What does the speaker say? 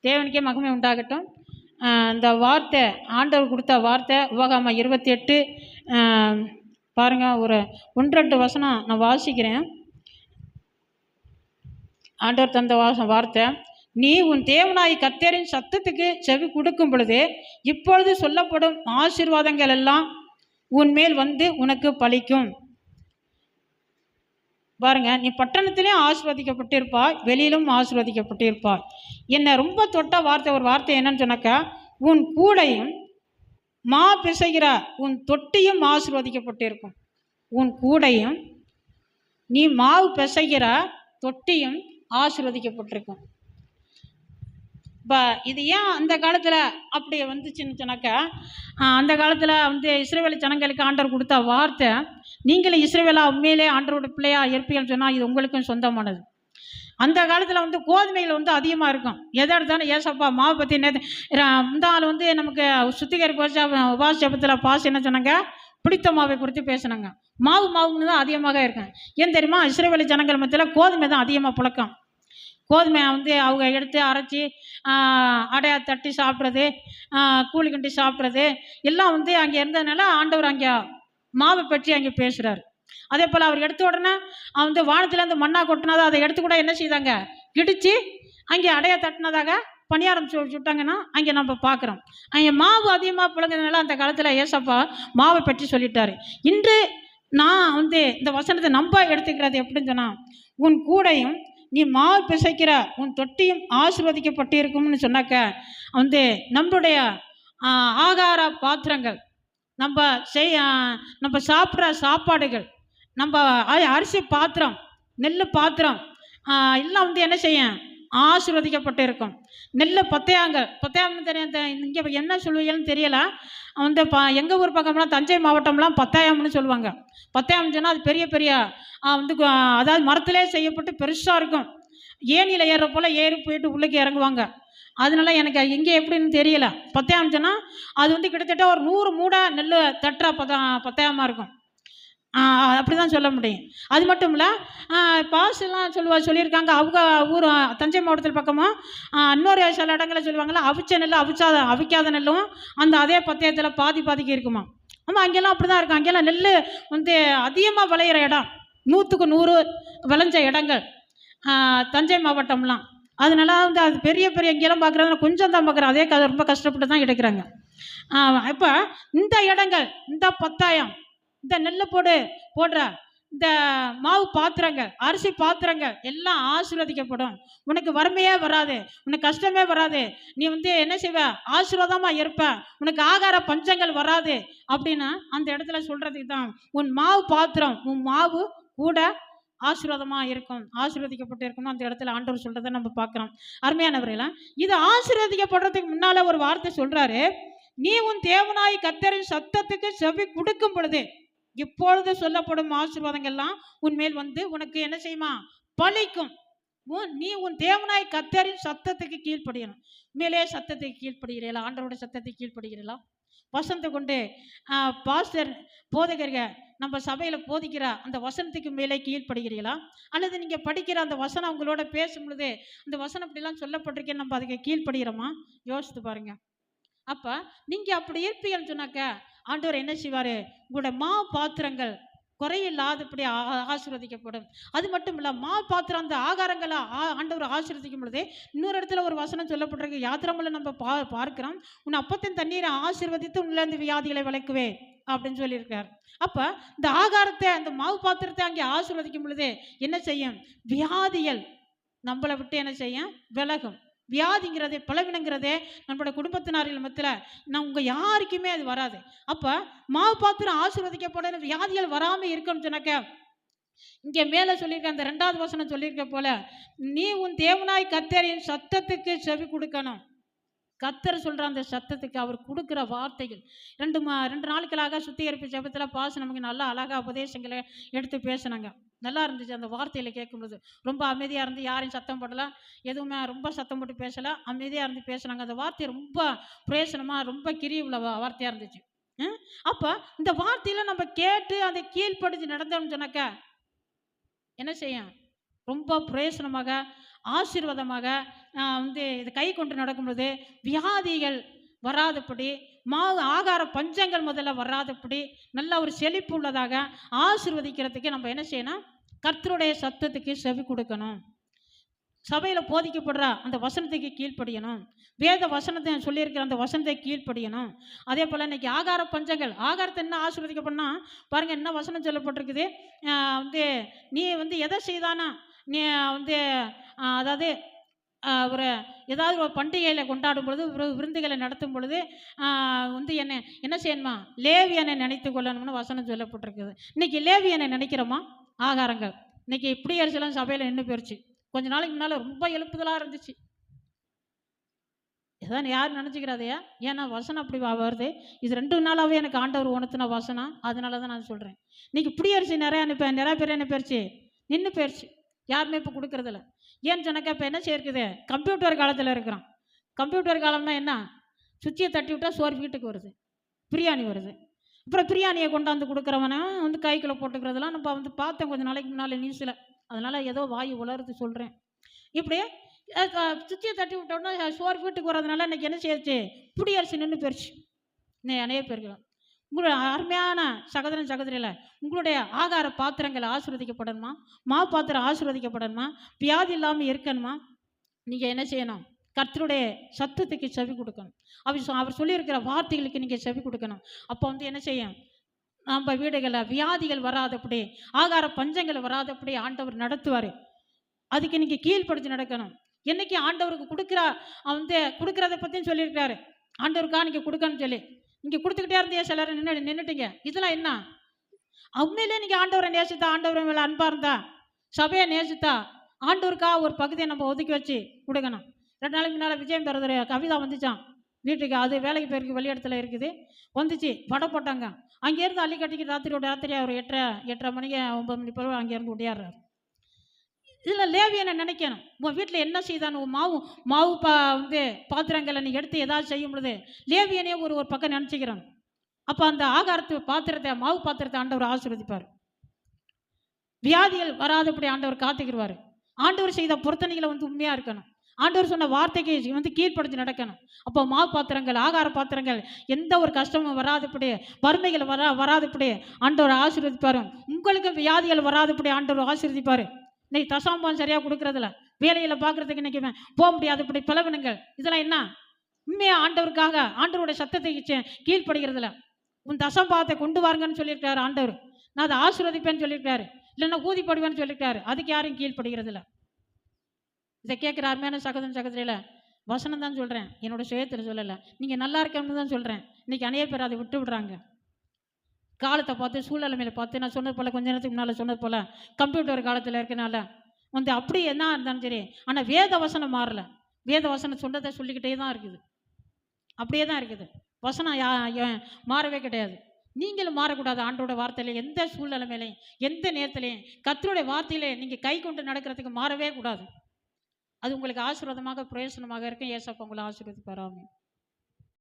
தேவனுக்கே மகிமை உண்டாகட்டும். இந்த வார்த்தை ஆண்டவர் கொடுத்த வார்த்தை உபாகமம் 28 பாருங்கள், ஒரு 1-2 வசனம் நான் வாசிக்கிறேன். ஆண்டவர் தந்த வார்த்தை, நீ உன் தேவனாய் கர்த்தரின் சத்தத்துக்கு செவி கொடுக்கும் பொழுது இப்பொழுது சொல்லப்படும் ஆசீர்வாதங்கள் எல்லாம் உன்மேல் வந்து உனக்கு பலிக்கும். பாருங்க, நீ பட்டணத்திலையும் ஆசீர்வதிக்கப்பட்டிருப்பாய், வெளியிலும் ஆசீர்வதிக்கப்பட்டிருப்பாய். என்னை ரொம்ப தொட்ட வார்த்தை, ஒரு வார்த்தை என்னன்னு சொன்னாக்கா, உன் கூடையும் மா பிசைகிற உன் தொட்டியும் ஆசீர்வதிக்கப்பட்டிருக்கும். உன் கூடையும் நீ மாவு பிசைகிற தொட்டியும் ஆசீர்வதிக்கப்பட்டிருக்கும். இப்போ இது ஏன் அந்த காலத்தில் அப்படி வந்துச்சுன்னு சொன்னாக்கா, அந்த காலத்தில் இஸ்ரவேல் ஜனங்களுக்கு ஆண்டவர் கொடுத்த வார்த்தை, நீங்களும் இஸ்ரவேலா உண்மையிலே ஆண்டவரோட பிள்ளையா இருப்பீங்கன்னு சொன்னால் இது உங்களுக்கும் சொந்தமானது. அந்த காலத்தில் கோதுமைகள் அதிகமாக இருக்கும். எதை எடுத்தாலும் ஏசப்பா மாவு பற்றி இந்த ஆள் நமக்கு சுத்திகரிப்பு உபாச ஜபத்தில் பாஸ் என்ன சொன்னாங்க, பிடித்த மாவை குறித்து பேசினாங்க. மாவுன்னு தான் அதிகமாக இருக்கும். ஏன் தெரியுமா? இஸ்ரவேல் ஜனங்கள் மத்தியில் கோதுமை தான் அதிகமாக புழக்கம். கோதுமை அவங்க எடுத்து அரைச்சி அடையா தட்டி சாப்பிட்றது, கூழி கிண்டி சாப்பிட்றது எல்லாம் அங்கே இருந்ததுனால ஆண்டவர் அங்கே மாவை பற்றி அங்கே பேசுகிறார். அதே போல் அவர் எடுத்த உடனே வானத்தில் மண்ணா கொட்டினதாக அதை எடுத்து கூட என்ன செய்தாங்க, இடித்து அங்கே அடையா தட்டினதாக பணியாரம் சுட்டாங்கன்னா அங்கே நம்ம பார்க்குறோம். அங்கே மாவு அதிகமாக புழங்குறதுனால அந்த காலத்தில் ஏசப்பா மாவை பற்றி சொல்லிட்டாரு. இன்று நான் இந்த வசனத்தை நம்ப எடுத்துக்கிறது எப்படின்னு சொன்னால், உன் கூடையும் நீ மாவு பிசைக்கிற உன் தொட்டியும் ஆசீர்வதிக்கப்பட்டு இருக்கும்னு சொன்னாக்க, நம்மளுடைய ஆகார பாத்திரங்கள், நம்ம சாப்பிட்ற சாப்பாடுகள், நம்ம அரிசி பாத்திரம், நெல் பாத்திரம் எல்லாம் என்ன செய்யும், ஆசீர்வதிக்கப்பட்டு இருக்கும். நெல் பத்தாயம் தெரியும். இங்கே என்ன சொல்லுவீங்கன்னு தெரியல. எங்கள் ஊர் பக்கம்லாம் தஞ்சை மாவட்டம்லாம் பத்தாயம்னு சொல்லுவாங்க. பத்தாயம் சொன்னால் அது பெரிய பெரிய அதாவது மரத்திலே செய்யப்பட்டு பெருசாக இருக்கும். ஏனியில் ஏறுற போல் ஏறி போயிட்டு உள்ளுக்கு இறங்குவாங்க. அதனால எனக்கு இங்கே எப்படின்னு தெரியல. பத்தாயம் சொன்னால் அது கிட்டத்தட்ட ஒரு 100 மூடை நெல் தட்டுற பத்தாயமாக இருக்கும். அப்படி தான் சொல்ல முடியும். அது மட்டும் இல்லை, பாசுலாம் சொல்லியிருக்காங்க. அவங்க ஊர் தஞ்சை மாவட்டத்தில் பக்கமும் இன்னொரு சில இடங்களில் சொல்லுவாங்களா, அவிச்ச நெல் அவிக்காத நெல்லும் அதே பத்தாயத்தில் பாதிக்கு இருக்குமா. ஆமாம், அங்கெல்லாம் அப்படி தான் இருக்கும். அங்கெல்லாம் நெல் அதிகமாக விளையிற இடம், 100க்கு 100 விளைஞ்ச இடங்கள் தஞ்சை மாவட்டம்லாம். அதனால அது பெரிய பெரிய இங்கெல்லாம் பார்க்குறதுனால கொஞ்சம் தான் பார்க்குறேன். அதே ரொம்ப கஷ்டப்பட்டு தான் எடுக்கிறாங்க. இப்போ இந்த இடங்கள், இந்த பத்தாயம், இந்த நெல் போடுற இந்த மாவு பாத்திரங்கள், அரிசி பாத்திரங்கள் எல்லாம் ஆசீர்வதிக்கப்படும். உனக்கு வறுமையே வராது, உனக்கு கஷ்டமே வராது. நீ என்ன செய்வ, ஆசீர்வாதமாக இருப்ப. உனக்கு ஆகார பஞ்சங்கள் வராது அப்படின்னு அந்த இடத்துல சொல்கிறதுக்கு தான் உன் மாவு பாத்திரம், உன் மாவு கூட ஆசீர்வாதமாக இருக்கும், ஆசீர்வதிக்கப்பட்டு இருக்கணும். அந்த இடத்துல ஆண்டவர் சொல்கிறத நம்ம பார்க்குறோம். அருமையானவர்களே, இது ஆசீர்வதிக்கப்படுறதுக்கு முன்னால் ஒரு வார்த்தை சொல்கிறாரு, நீ உன் தேவனாய் கர்த்தரின் சத்தத்துக்கு செவி கொடுக்கும் பொழுது இப்பொழுது சொல்லப்படும் ஆசீர்வாதங்கள்லாம் உன்மேல் உனக்கு என்ன செய்யுமா, பலிக்கும். நீ உன் தேவனாய் கர்த்தரின் சத்தத்துக்கு கீழ்ப்படியணும். மேலே சத்தத்துக்கு கீழ்ப்படுகிறீர்களா? ஆண்டவருடைய சத்தத்துக்கு கீழ்ப்படுகிறீர்களா? வசனத்தை கொண்டு பாஸ்டர் போதகர்கள் நம்ம சபையில் போதிக்கிற அந்த வசனத்துக்கு மேலே கீழ்ப்படுகிறீர்களா? அல்லது நீங்கள் படிக்கிற அந்த வசனம் உங்களோட பேசும் பொழுது அந்த வசனம் இப்படிலாம் சொல்லப்பட்டிருக்கேன், நம்ம அதுக்கு கீழ்ப்படுகிறோமா? யோசித்து பாருங்க. அப்போ நீங்கள் அப்படி இருப்பீங்கன்னு சொன்னாக்க ஆண்டவர் என்ன செய்வார், உங்களோட மா பாத்திரங்கள் குறையில்லாதபடி ஆசீர்வதிக்கப்படும். அது மட்டும் இல்லை, மா பாத்திரம் அந்த ஆகாரங்களை ஆண்டவர் ஆசீர்வதிக்கும் பொழுது இன்னொரு இடத்துல ஒரு வசனம் சொல்லப்பட்டிருக்கு. யாத்திராமல நம்ம பார்க்கிறோம், உன் அப்பத்தின் தண்ணீரை ஆசீர்வதித்து உன்னிலிருந்து வியாதிகளை விளக்குவே அப்படின்னு சொல்லியிருக்கார். அப்போ இந்த ஆகாரத்தை, அந்த மாவு பாத்திரத்தை அங்கே ஆசீர்வதிக்கும் பொழுது என்ன செய்யும், வியாதிகள் நம்மளை விட்டு என்ன செய்யும், விலகும். வியாதிங்கிறதே, பலவீனங்கிறதே நம்மளோட குடும்பத்தினர்கள் மத்தியில் உங்கள் யாருக்குமே அது வராது. அப்போ மாவு பாத்திரம் ஆசீர்வதிக்கப்பட வியாதிகள் வராமல் இருக்குன்னு சொன்னாக்க, இங்கே மேலே சொல்லியிருக்க அந்த 2வது வசனம் சொல்லியிருக்க போல, நீ உன் தேவனாய் கர்த்தரின் சத்தத்துக்கு செவி கொடுக்கணும். கர்த்தர் சொல்கிற அந்த சத்தத்துக்கு அவர் கொடுக்குற வார்த்தைகள் 2 நாட்களாக சுத்திகரிப்பு ஜெபத்தில் பாஸ் நமக்கு நல்லா அழகாக உபதேசங்களை எடுத்து பேசினாங்க. நல்லா இருந்துச்சு. அந்த வார்த்தையில் கேட்கும்போது ரொம்ப அமைதியாக இருந்து, யாரையும் சத்தம் போடலாம், எதுவுமே ரொம்ப சத்தம் போட்டு பேசலை, அமைதியாக இருந்து பேசுனாங்க. அந்த வார்த்தை ரொம்ப பிரயோசனமாக, ரொம்ப கிரி உள்ள வார்த்தையாக இருந்துச்சு. அப்போ இந்த வார்த்தையில் நம்ம கேட்டு அதை கீழ்ப்படுத்தி நடந்தோம்னு சொன்னாக்க என்ன செய்யும், ரொம்ப பிரயோசனமாக ஆசீர்வாதமாக இது கை கொண்டு நடக்கும்பொழுது வியாதிகள் வராதபடி ஆகார பஞ்சங்கள் முதல்ல வராதபடி நல்ல ஒரு செழிப்பு உள்ளதாக ஆசீர்வதிக்கிறதுக்கு நம்ம என்ன செய்யணும்? கர்த்தருடைய சத்தத்துக்கு செவி கொடுக்கணும். சபையில் போதிக்கப்படுற அந்த வசனத்துக்கு கீழ்ப்படியணும். வேத வசனத்தை சொல்லியிருக்கிற அந்த வசனத்தை கீழ்ப்படியணும். அதே போல் இன்றைக்கி ஆகார பஞ்சங்கள், ஆகாரத்தை என்ன ஆசீர்வதிக்கப்படனா பாருங்கள், என்ன வசனம் சொல்லப்பட்டிருக்குது. நீ எதை செய்தானா நீ அதாவது ஏதாவது ஒரு பண்டிகையில் கொண்டாடும் பொழுது, விருந்துகளை நடத்தும் பொழுது என்ன செய்யணுமா? லேவியனை நினைத்து கொள்ளணும்னு வசனம் சொல்லப்பட்டிருக்குது. இன்றைக்கி லேவியனை நினைக்கிறோமா? ஆகாரங்கள் இன்றைக்கி இப்படி அரிசிலாம் சபையில் நின்று போயிடுச்சு. கொஞ்ச நாளைக்கு முன்னால் ரொம்ப எழுப்புதலாக இருந்துச்சு. இதான் யாரும் நினச்சிக்கிறாதையா? ஏன்னா வசனம் அப்படி வருது. இது 2 நாளாகவே எனக்கு ஆண்டவர் உணர்த்தின வசனம். அதனால தான் நான் சொல்கிறேன். இன்றைக்கி இப்படி அரிசி நிறைய பேர் என்ன போயிடுச்சு, நின்று போயிடுச்சு. யாருமே இப்போ கொடுக்குறதில்ல. ஏன்னு சொன்னாக்கா இப்போ என்ன செய்யிருக்குது? கம்ப்யூட்டர் காலத்தில் இருக்கிறோம். கம்ப்யூட்டர் காலம்னா என்ன? சுவிட்சை தட்டி விட்டால் சோறு வீட்டுக்கு வருது, பிரியாணி வருது. அப்புறம் பிரியாணியை கொண்டாந்து கொடுக்குறவனை கைக்குள்ளே போட்டுக்கிறதெல்லாம் நம்ம பார்த்தேன் கொஞ்சம் நாளைக்கு முன்னால் நியூஸில். அதனால் ஏதோ வாய் உலர்த்து சொல்கிறேன். இப்படியே சுவிட்சை தட்டி விட்டோம்னா சோறு வீட்டுக்கு வர்றதுனால இன்றைக்கி என்ன செய்யுச்சு? புடி அரிசி நின்று போயிடுச்சு. அநேக பேருக்கு உங்களுடைய அருமையான சகோதரியில் உங்களுடைய ஆகார பாத்திரங்கள் ஆசீர்வதிக்கப்படணுமா? பாத்திரம் ஆசீர்வதிக்கப்படணுமா? வியாதி இல்லாமல் இருக்கணுமா? நீங்கள் என்ன செய்யணும்? கர்த்தருடைய சத்தத்துக்கு செவி கொடுக்கணும். அவர் சொல்லியிருக்கிற வார்த்தைகளுக்கு நீங்கள் செவி கொடுக்கணும். அப்போ என்ன செய்யும்? நம்ம வீடுகளில் வியாதிகள் வராதபடி, ஆகார பஞ்சங்கள் வராதபடி ஆண்டவர் நடத்துவார். அதுக்கு நீங்கள் கீழ்ப்படுத்தி நடக்கணும். என்னைக்கு ஆண்டவருக்கு கொடுக்குறத பற்றியும் சொல்லியிருக்காரு. ஆண்டவருக்காக நீங்கள் கொடுக்கணும்னு சொல்லி நீங்கள் கொடுத்துக்கிட்டே இருந்தே சிலர் நின்றுட்டீங்க. இதெல்லாம் என்ன? உண்மையிலே நீங்கள் ஆண்டவரை நேசித்தா, ஆண்டவரை மேலே அன்பாக இருந்தா, சபையை நேசித்தா, ஆண்டவருக்காக ஒரு பகுதியை நம்ம ஒதுக்கி வச்சு கொடுக்கணும். 2 நாளைக்கு முன்னால் விஜயம் பெறுகிற கவிதா வந்துச்சான் வீட்டுக்கு. அது வேலைக்கு போயிருக்கு, வெளி இடத்துல இருக்குது. வந்துச்சு, படம் போட்டாங்க. அங்கேருந்து அள்ளி கட்டிக்கு ராத்திரி ஒரு 8:30 மணிக்கு 9 மணி போல அங்கேருந்து ஒடியாடுறாரு. இதில் லேவியனை நினைக்கணும். உன் வீட்டில் என்ன செய்தானு மாவு பாத்திரங்களை நீ எடுத்து ஏதாவது செய்யும் பொழுது லேவியனே ஒரு பக்கம் நினச்சிக்கிறோம். அப்போ அந்த பாத்திரத்தை, மாவு பாத்திரத்தை ஆண்டவர் ஆசீர்வதிப்பார். வியாதிகள் வராதபடி ஆண்டவர் காத்துக்கிடுவார். ஆண்டவர் செய்த பொருத்தனைகளை உண்மையாக இருக்கணும். ஆண்டவர் சொன்ன வார்த்தைக்கு கீழ்ப்படுத்தி நடக்கணும். அப்போ மாவு பாத்திரங்கள், ஆகார பாத்திரங்கள் எந்த ஒரு கஷ்டமும் வராதபடி, வறுமைகள் வராதபடி ஆண்டவர் ஆசீர்வதிப்பார். உங்களுக்கு வியாதிகள் வராதபடி ஆண்டவர் ஆசீர்வதிப்பார். இன்னைக்கு தசாம்பான் சரியாக கொடுக்குறதில்ல, வேலையில் பார்க்குறதுக்கு இன்றைக்கி போக முடியாது. இப்படி பிளவினங்கள் இதெல்லாம் என்ன? உண்மையாக ஆண்டவருக்காக ஆண்டவருடைய சத்தத்தை கீழ்ப்படுகிறதில்ல. உன் தசம்பாவத்தை கொண்டு வாருங்கன்னு சொல்லியிருக்காரு ஆண்டவர். நான் அதை ஆசீர்வதிப்பேன்னு சொல்லியிருக்காரு, இல்லைன்னா ஊதிப்படுவேன்னு சொல்லியிருக்காரு. அதுக்கு யாரும் கீழ்ப்படுகிறதில்ல. இதை கேட்குற அருமையான சகோதரியில் வசனம் தான் சொல்கிறேன், என்னோடய சுயத்தில் சொல்லலை. நீங்கள் நல்லா இருக்கணும்னு தான் சொல்கிறேன். இன்றைக்கி அநேக பேர் அதை விட்டு விடுறாங்க. காலத்தை பார்த்து, சூழ்நிலைமையில பார்த்து, நான் சொன்னது போல் கொஞ்ச நேரத்துக்கு முன்னால் சொன்னது போல் கம்ப்யூட்டர் காலத்தில் இருக்கனால அப்படி என்ன இருந்தாலும் சரி. ஆனால் வேத வசனம் மாறலை. வேத வசனம் சொன்னதை சொல்லிக்கிட்டே தான் இருக்குது. அப்படியே தான் இருக்குது. வசனம் மாறவே கிடையாது. நீங்களும் மாறக்கூடாது. ஆண்டோட வார்த்தையில எந்த சூழ்நிலைமையிலையும், எந்த நேரத்திலையும் கர்த்தருடைய வார்த்தையிலே நீங்கள் கை கொண்டு நடக்கிறதுக்கு மாறவே கூடாது. அது உங்களுக்கு ஆசீர்வாதமாக, பிரயோசனமாக இருக்கும். ஏசப்பா உங்களை ஆசீர்வதிப்பார். ஆமென்.